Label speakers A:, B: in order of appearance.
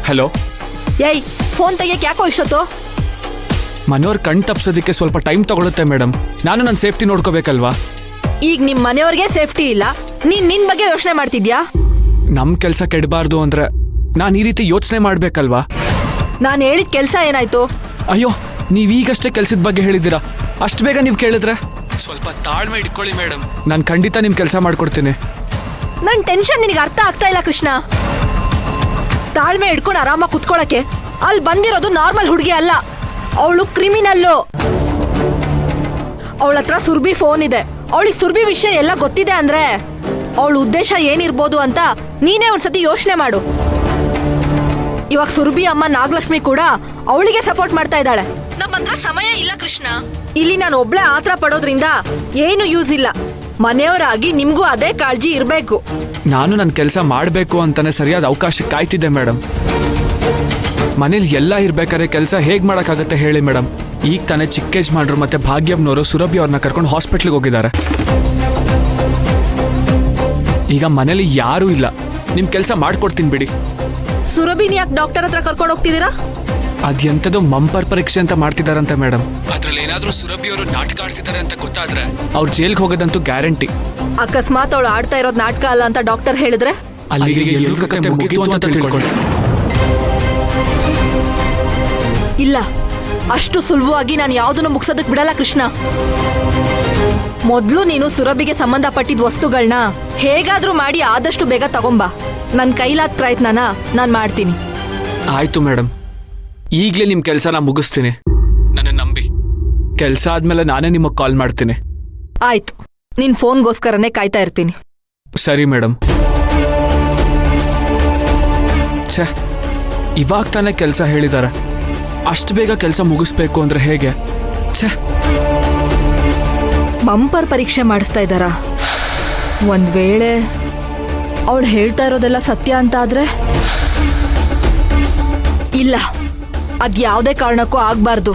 A: Hello.
B: ಏಯ್, phone ತೆಗಿಯಕ್ಕೆ ಯಾಕೋ ಇಷ್ಟೊತ್ತು?
A: ಮನೆಯವ್ರ ಕಣ್ ತಪ್ಸೋದಕ್ಕೆ ಸ್ವಲ್ಪ ಟೈಮ್ ತಗೊಳುತ್ತೆ ಮೇಡಮ್. ನಾನು ನನ್ನ ಸೇಫ್ಟಿ ನೋಡ್ಕೋಬೇಕಲ್ವಾ?
B: ಈಗ ನಿಮ್ಮ ಮನೆಯವ್ರಿಗೆ ಸೇಫ್ಟಿ ಇಲ್ಲ, ನೀನ್ ನಿನ್ ಬಗ್ಗೆ ಯೋಚನೆ ಮಾಡ್ತಿದ್ಯಾ?
A: ನಮ್ಮ ಕೆಲಸ ಕೆಡಬಾರ್ದು ಅಂದ್ರೆ ನಾನು ಈ ರೀತಿ ಯೋಚನೆ ಮಾಡ್ಬೇಕಲ್ವಾ?
B: ನಾನು ಹೇಳಿದ ಕೆಲಸ ಏನಾಯ್ತು?
A: ಅಯ್ಯೋ, ನೀವೀಗಷ್ಟೇ ಕೆಲ್ಸದ ಬಗ್ಗೆ ಹೇಳಿದ್ದೀರಾ, ಅಷ್ಟು ಬೇಗ ನೀವು ಕೇಳಿದ್ರೆ? ಸ್ವಲ್ಪ ತಾಳ್ಮೆ ಇಟ್ಕೊಳ್ಳಿ ಮೇಡಮ್, ನಾನು ಖಂಡಿತ ನಿಮ್ಮ ಕೆಲಸ ಮಾಡ್ಕೊಡ್ತೀನಿ.
B: ನನ್ ಟೆನ್ಷನ್ ನಿನಗೆ ಅರ್ಥ ಆಗ್ತಾ ಇಲ್ಲ ಕೃಷ್ಣ. ತಾಳ್ಮೆ ಹಿಡ್ಕೊಂಡು ಆರಾಮಾಗಿ ಕುತ್ಕೊಳಕ್ಕೆ ಅಲ್ಲಿ ಬಂದಿರೋದು ನಾರ್ಮಲ್ ಹುಡುಗಿ ಅಲ್ಲ, ಅವಳು ಕ್ರಿಮಿನಲ್ಲು. ಅವಳ ಹತ್ರ ಸುರ್ಬಿ ಫೋನ್ ಇದೆ. ಅವಳಿಗೆ ಸುರ್ಬಿ ವಿಷಯ ಎಲ್ಲ ಗೊತ್ತಿದೆ ಅಂದ್ರೆ ಅವಳ ಉದ್ದೇಶ ಏನಿರ್ಬೋದು ಅಂತ ನೀನೇ ಒಂದ್ಸತಿ ಯೋಚನೆ ಮಾಡು. ಇವಾಗ ಸುರ್ಬಿ ಅಮ್ಮ ನಾಗಲಕ್ಷ್ಮಿ ಕೂಡ ಅವಳಿಗೆ ಸಪೋರ್ಟ್ ಮಾಡ್ತಾ ಇದ್ದಾಳೆ. ನಮ್ಮ ಹತ್ರ ಸಮಯ ಇಲ್ಲ ಕೃಷ್ಣ. ಇಲ್ಲಿ ನಾನು ಒಬ್ಳೆ ಆತರ ಪಡೋದ್ರಿಂದ ಏನು ಯೂಸ್ ಇಲ್ಲ. ಮನೆಯವರಾಗಿ ನಿಮ್ಗೂ ಅದೇ ಕಾಳಜಿ ಇರಬೇಕು.
A: ನಾನು ನನ್ನ ಕೆಲಸ ಮಾಡಬೇಕು ಅಂತಾನೆ ಸರಿಯಾದ ಅವಕಾಶ ಕಾಯ್ತಿದ್ದೆ ಮೇಡಮ್. ಮನೇಲಿ ಎಲ್ಲ ಇರ್ಬೇಕಾದ್ರೆ ಕೆಲಸ ಹೇಗೆ ಮಾಡೋಕ್ಕಾಗತ್ತೆ ಹೇಳಿ ಮೇಡಮ್? ಈಗ ತಾನೇ ಚಿಕ್ಕ ಯಜಮಾನ್ರು ಮತ್ತೆ ಭಾಗ್ಯಮ್ನವರು ಸುರಭಿ ಅವ್ರನ್ನ ಕರ್ಕೊಂಡು ಹಾಸ್ಪಿಟ್ಲಿಗೆ ಹೋಗಿದ್ದಾರೆ. ಈಗ ಮನೇಲಿ ಯಾರೂ ಇಲ್ಲ, ನಿಮ್ಮ ಕೆಲಸ ಮಾಡ್ಕೊಡ್ತೀನಿ ಬಿಡಿ.
B: ಸುರಭಿನ ಯಾಕೆ ಡಾಕ್ಟರ್ ಹತ್ರ ಕರ್ಕೊಂಡು ಹೋಗ್ತಿದ್ದೀರಾ?
A: ಅದೆಂಥದ್ದು ಮಂಪರ್ ಪರೀಕ್ಷೆ ಅಂತ ಮಾಡ್ತಿದಾರಂತೆ ಮೇಡಮ್. ಅದ್ರಲ್ಲಿ ಏನಾದ್ರೂ ಸುರಭಿ ಅವರು ನಾಟಕ ಆಡ್ತಿದ್ದಾರೆ ಅಂತ ಗೊತ್ತಾದ್ರೆ ಅವ್ರು ಜೈಲ್ಗೆ ಹೋಗೋದಂತೂ ಗ್ಯಾರಂಟಿ.
B: ಅಕಸ್ಮಾತ್ ಅವಳು ಆಡ್ತಾ ಇರೋದು ನಾಟಕ ಅಲ್ಲ ಅಂತ ಡಾಕ್ಟರ್ ಹೇಳಿದ್ರೆ
A: ಅಲ್ಲಿಗೆ ಎಲ್ರ ಕತೆ ಮುಗೀತು ಅಂತ ತಿಳ್ಕೊಂಡು.
B: ಇಲ್ಲ, ಅಷ್ಟು ಸುಲಭವಾಗಿ ನಾನು ಯಾವುದನ್ನು ಮುಗಿಸೋದಕ್ಕೆ ಬಿಡಲ್ಲ ಕೃಷ್ಣ. ಮೊದಲು ನೀನು ಸುರಭಿಗೆ ಸಂಬಂಧಪಟ್ಟಿದ ವಸ್ತುಗಳನ್ನ ಹೇಗಾದ್ರೂ ಮಾಡಿ ಆದಷ್ಟು ಬೇಗ ತಗೊಂಬಾ. ನನ್ನ ಕೈಲಾದ ಪ್ರಯತ್ನನ ನಾನು ಮಾಡ್ತೀನಿ.
A: ಆಯ್ತು ಮೇಡಮ್, ಈಗಲೇ ನಿಮ್ಮ ಕೆಲಸನ ಮುಗಿಸ್ತೀನಿ. ನನ್ನ ನಂಬಿ. ಕೆಲಸ ಆದ್ಮೇಲೆ ನಾನೇ ನಿಮಗೆ ಕಾಲ್ ಮಾಡ್ತೀನಿ.
B: ಆಯ್ತು, ನಿನ್ ಫೋನ್ಗೋಸ್ಕರನೇ ಕಾಯ್ತಾ ಇರ್ತೀನಿ.
A: ಸರಿ ಮೇಡಮ್. ಛೇ, ಇವಾಗ ತಾನೇ ಕೆಲಸ ಹೇಳಿದಾರೆ, ಅಷ್ಟು ಬೇಗ ಕೆಲಸ ಮುಗಿಸ್ಬೇಕು ಅಂದ್ರೆ ಹೇಗೆ? ಛೇ,
B: ಬಂಪರ್ ಪರೀಕ್ಷೆ ಮಾಡಿಸ್ತಾ ಇದ್ದಾರಾ? ಒಂದ್ ವೇಳೆ ಅವಳು ಹೇಳ್ತಾ ಇರೋದೆಲ್ಲ ಸತ್ಯ ಅಂತ ಆದ್ರೆ? ಇಲ್ಲ, ಅದ್ಯಾವುದೇ ಕಾರಣಕ್ಕೂ ಆಗ್ಬಾರ್ದು.